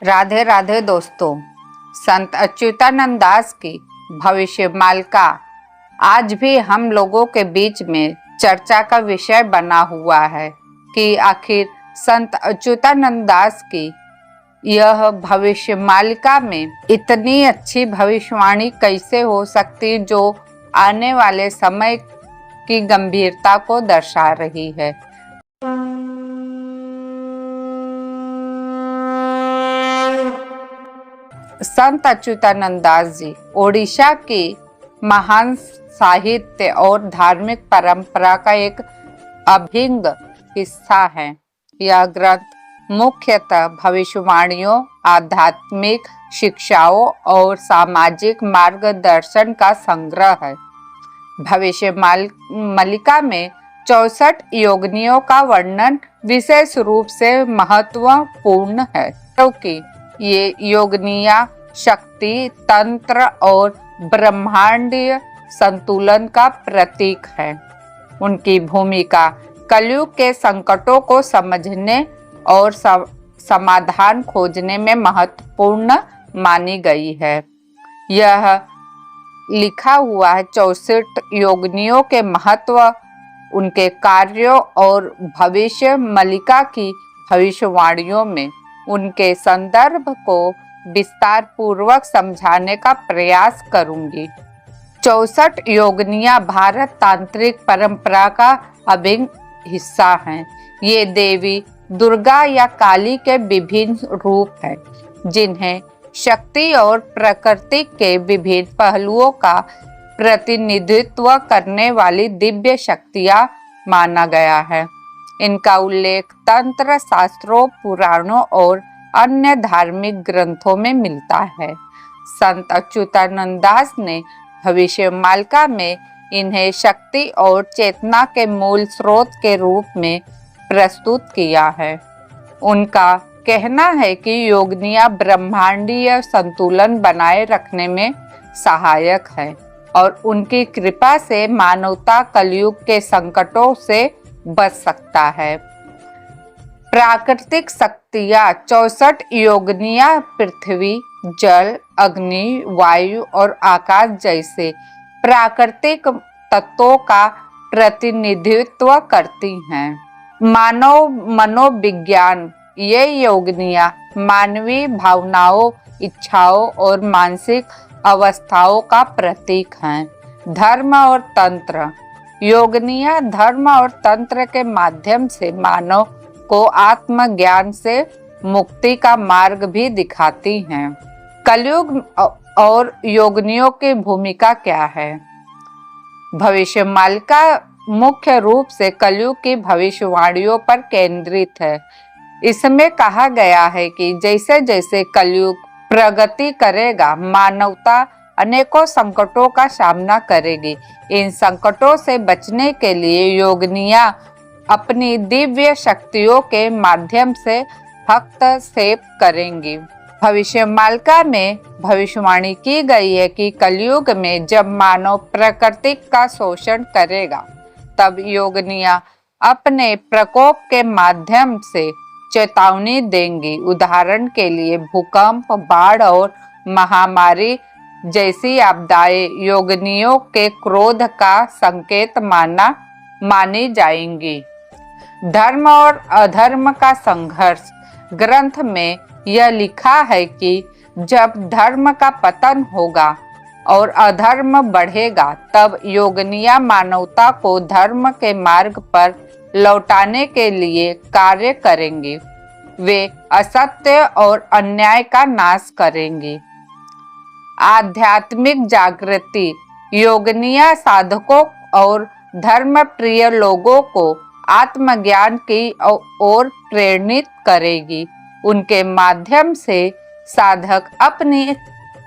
राधे राधे दोस्तों। संत अच्युतानंद दास की भविष्य मालिका आज भी हम लोगों के बीच में चर्चा का विषय बना हुआ है कि आखिर संत अच्युतानंद दास की यह भविष्य मालिका में इतनी अच्छी भविष्यवाणी कैसे हो सकती जो आने वाले समय की गंभीरता को दर्शा रही है। संत अच्युतानंद दास जी ओडिशा की महान साहित्य और धार्मिक परंपरा का एक अभिन्न हिस्सा है। यह ग्रंथ मुख्यतः भविष्यवाणियों, आध्यात्मिक शिक्षाओं और सामाजिक मार्गदर्शन का संग्रह है। भविष्य मालिका में 64 योगिनियों का वर्णन विशेष रूप से महत्वपूर्ण है, क्योंकि ये योगनियां शक्ति, तंत्र और ब्रह्मांडीय संतुलन का प्रतीक है। उनकी भूमिका कलयुग के संकटों को समझने और समाधान खोजने में महत्वपूर्ण मानी गई है। यह लिखा हुआ है 64 योगिनियों के महत्व, उनके कार्यों और भविष्य मालिका की भविष्यवाणियों में उनके संदर्भ को विस्तार पूर्वक समझाने का प्रयास करूंगी। 64 योगिनियां भारत तांत्रिक परंपरा का अभिन्न हिस्सा हैं। ये देवी दुर्गा या काली के विभिन्न रूप हैं, जिन्हें शक्ति और प्रकृति के विभिन्न पहलुओं का प्रतिनिधित्व करने वाली दिव्य शक्तियां माना गया है। इनका उल्लेख तंत्र शास्त्रों, पुराणों और अन्य धार्मिक ग्रंथों में मिलता है। संत अच्युतानंद दास ने भविष्य मालिका में इन्हें शक्ति और चेतना के मूल स्रोत के रूप में प्रस्तुत किया है। उनका कहना है कि योगिनियां ब्रह्मांडीय संतुलन बनाए रखने में सहायक है और उनकी कृपा से मानवता कलयुग के संकटों से बच सकता है। प्राकृतिक शक्तियां 64 योगिनियां पृथ्वी, जल, अग्नि, वायु और आकाश जैसे प्राकृतिक तत्वों का प्रतिनिधित्व करती हैं। मानव मनोविज्ञान ये योगिनियां मानवीय भावनाओं, इच्छाओं और मानसिक अवस्थाओं का प्रतीक हैं। धर्म और तंत्र योगिनियां धर्म और तंत्र के माध्यम से मानव को आत्मज्ञान से मुक्ति का मार्ग भी दिखाती हैं। कलयुग और योगिनियों की भूमिका क्या है? भविष्य मालिका मुख्य रूप से कलयुग की भविष्यवाणियों पर केंद्रित है। इसमें कहा गया है कि जैसे जैसे कलयुग प्रगति करेगा, मानवता अनेकों संकटों का सामना करेगी। इन संकटों से बचने के लिए योगिनियां अपनी दिव्य शक्तियों के माध्यम से हस्तक्षेप करेंगी। भविष्य मालिका में भविष्यवाणी की गई है कि कलयुग में जब मानव प्रकृति का शोषण करेगा, तब योगिनियां अपने प्रकोप के माध्यम से चेतावनी देंगी। उदाहरण के लिए भूकंप, बाढ़ और महामारी जैसी आपदाएं योगिनियों के क्रोध का संकेत मानी जाएंगी। धर्म और अधर्म का संघर्ष ग्रंथ में यह लिखा है कि जब धर्म का पतन होगा और अधर्म बढ़ेगा, तब योगिनियां मानवता को धर्म के मार्ग पर लौटाने के लिए कार्य करेंगे। वे असत्य और अन्याय का नाश करेंगी। आध्यात्मिक जागृति योगिनियां साधकों और धर्म प्रिय लोगों को आत्मज्ञान की ओर प्रेरित करेगी। उनके माध्यम से साधक अपनी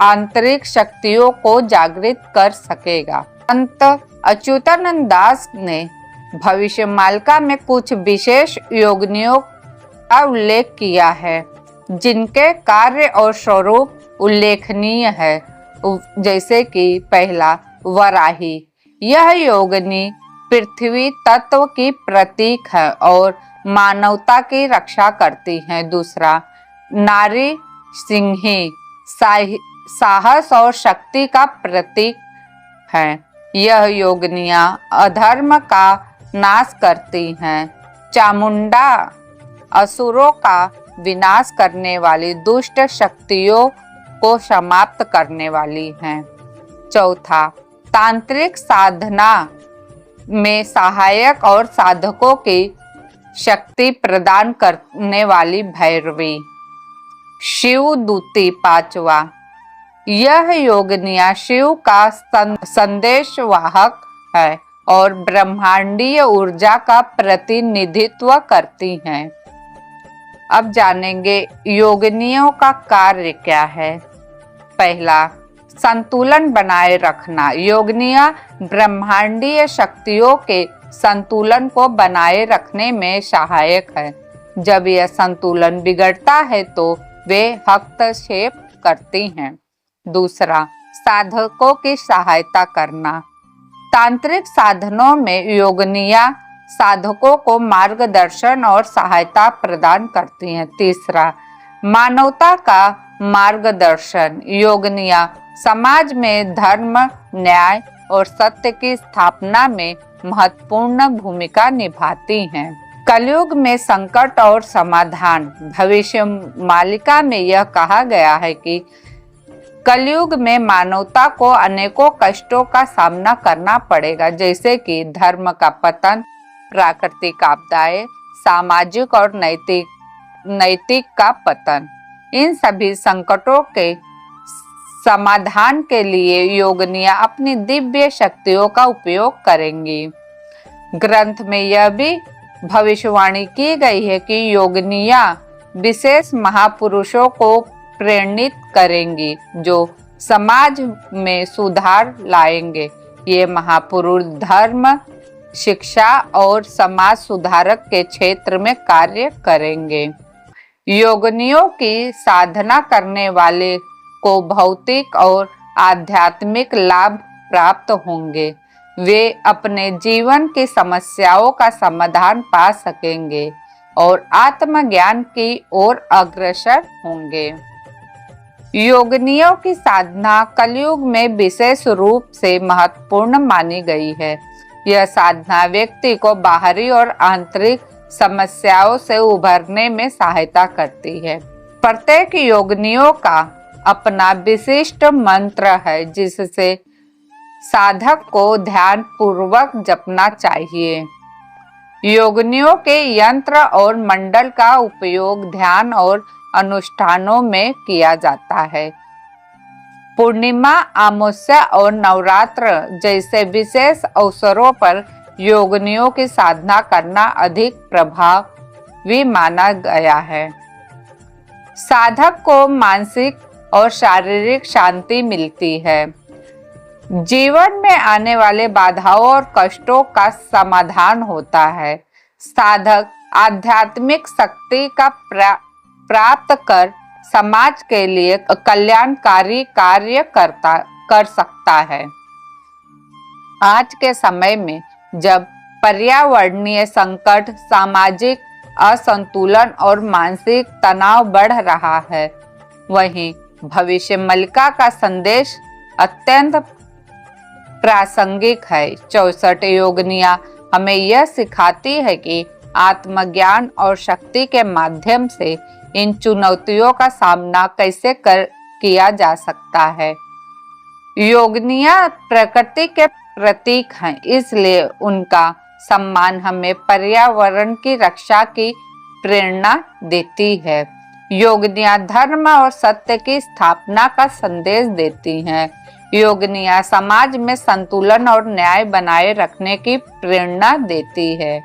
आंतरिक शक्तियों को जागृत कर सकेगा। संत अच्युतानंद दास ने भविष्य मालिका में कुछ विशेष योगिनियों का उल्लेख किया है, जिनके कार्य और स्वरूप उल्लेखनीय है। जैसे कि पहला, वराही। यह योगिनी पृथ्वी तत्व की प्रतीक है और मानवता की रक्षा करती हैं। दूसरा, नारी सिंही साहस और शक्ति का प्रतीक है। यह योगिनियां अधर्म का नाश करती हैं। चामुंडा असुरों का विनाश करने वाली दुष्ट शक्तियों को समाप्त करने वाली हैं। चौथा, तांत्रिक साधना में सहायक और साधकों की शक्ति प्रदान करने वाली भैरवी। शिव दूती पांचवा, यह योगिनियां शिव का संदेशवाहक है और ब्रह्मांडीय ऊर्जा का प्रतिनिधित्व करती हैं। अब जानेंगे योगिनियों का कार्य क्या है। पहला, संतुलन बनाए रखना। योगिनियां ब्रह्मांडीय शक्तियों के संतुलन को बनाए रखने में सहायक है। जब यह संतुलन बिगड़ता है तो वे हस्तक्षेप करती हैं। दूसरा, साधकों की सहायता करना। तांत्रिक साधनों में योगिनियां साधकों को मार्गदर्शन और सहायता प्रदान करती हैं। तीसरा, मानवता का मार्गदर्शन। योगिनियां समाज में धर्म, न्याय और सत्य की स्थापना में महत्वपूर्ण भूमिका निभाती हैं। कलयुग में संकट और समाधान। भविष्य मालिका में यह कहा गया है कि कलयुग में मानवता को अनेकों कष्टों का सामना करना पड़ेगा, जैसे कि धर्म का पतन, प्राकृतिक आपदाएं, सामाजिक और नैतिक का पतन। इन सभी संकटों के समाधान के लिए योगिनियां अपनी दिव्य शक्तियों का उपयोग करेंगी। ग्रंथ में यह भी भविष्यवाणी की गई है कि योगिनियां विशेष महापुरुषों को प्रेरित करेंगी जो समाज में सुधार लाएंगे। ये महापुरुष धर्म, शिक्षा और समाज सुधारक के क्षेत्र में कार्य करेंगे। योगिनियों की साधना करने वाले को भौतिक और आध्यात्मिक लाभ प्राप्त होंगे। वे अपने जीवन की समस्याओं का समाधान पा सकेंगे और आत्मज्ञान की ओर अग्रसर होंगे। योगिनियों की साधना कलयुग में विशेष रूप से महत्वपूर्ण मानी गई है। यह साधना व्यक्ति को बाहरी और आंतरिक समस्याओं से उभरने में सहायता करती है। प्रत्येक योगिनियों का अपना विशिष्ट मंत्र है जिससे साधक को ध्यान पूर्वक जपना चाहिए। योगिनियों के यंत्र और मंडल का उपयोग ध्यान और अनुष्ठानों में किया जाता है। पूर्णिमा, अमावस्या और नवरात्र जैसे विशेष अवसरों पर योगिनियों की साधना करना अधिक प्रभावी माना गया है। साधक को मानसिक और शारीरिक शांति मिलती है। जीवन में आने वाले बाधाओं और कष्टों का समाधान होता है। साधक आध्यात्मिक शक्ति का प्राप्त कर समाज के लिए कल्याणकारी कार्य कर सकता है। आज के समय में जब पर्यावरणीय संकट, सामाजिक असंतुलन और मानसिक तनाव बढ़ रहा है, वहीं भविष्य मालिका का संदेश अत्यंत प्रासंगिक है। 64 योगिनियां हमें यह सिखाती है कि आत्मज्ञान और शक्ति के माध्यम से इन चुनौतियों का सामना कैसे किया जा सकता है। योगिनियां प्रकृति के प्रतीक हैं, इसलिए उनका सम्मान हमें पर्यावरण की रक्षा की प्रेरणा देती है। योगिनियां धर्म और सत्य की स्थापना का संदेश देती हैं। योगिनियां समाज में संतुलन और न्याय बनाए रखने की प्रेरणा देती है।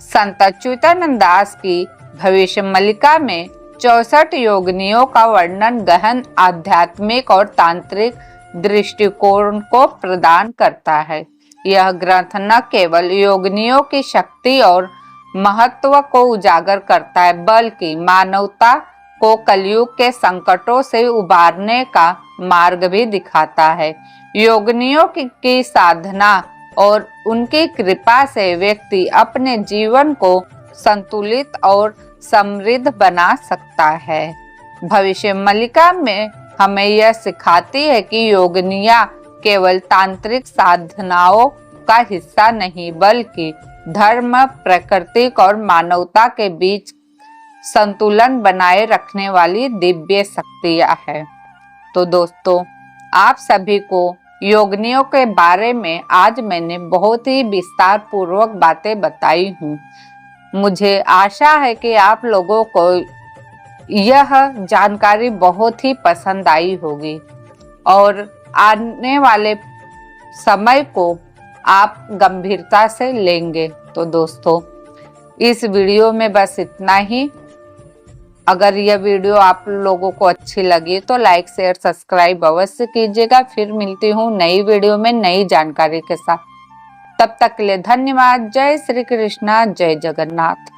संत अच्युतानंद दास की भविष्य मालिका में 64 योगिनियों का वर्णन गहन आध्यात्मिक और तांत्रिक दृष्टिकोण को प्रदान करता है। यह ग्रंथ न केवल योगिनियों की शक्ति और महत्व को उजागर करता है, बल्कि मानवता को कलयुग के संकटों से उबारने का मार्ग भी दिखाता है। योगिनियों की साधना और उनकी कृपा से व्यक्ति अपने जीवन को संतुलित और समृद्ध बना सकता है। भविष्य मल्लिका में हमें यह सिखाती है कि योगिनियां केवल तांत्रिक साधनाओं का हिस्सा नहीं बल्कि धर्म, प्रकृति और मानवता के बीच संतुलन बनाए रखने वाली दिव्य शक्तियां हैं। तो दोस्तों, आप सभी को योगिनियों के बारे में आज मैंने बहुत ही विस्तार पूर्वक बातें बताई हूँ। मुझे आशा है कि आप लोगों को यह जानकारी बहुत ही पसंद आई होगी और आने वाले समय को आप गंभीरता से लेंगे। तो दोस्तों, इस वीडियो में बस इतना ही। अगर यह वीडियो आप लोगों को अच्छी लगी तो लाइक, शेयर, सब्सक्राइब अवश्य कीजिएगा। फिर मिलती हूँ नई वीडियो में नई जानकारी के साथ। तब तक के लिए धन्यवाद। जय श्री कृष्णा, जय जगन्नाथ।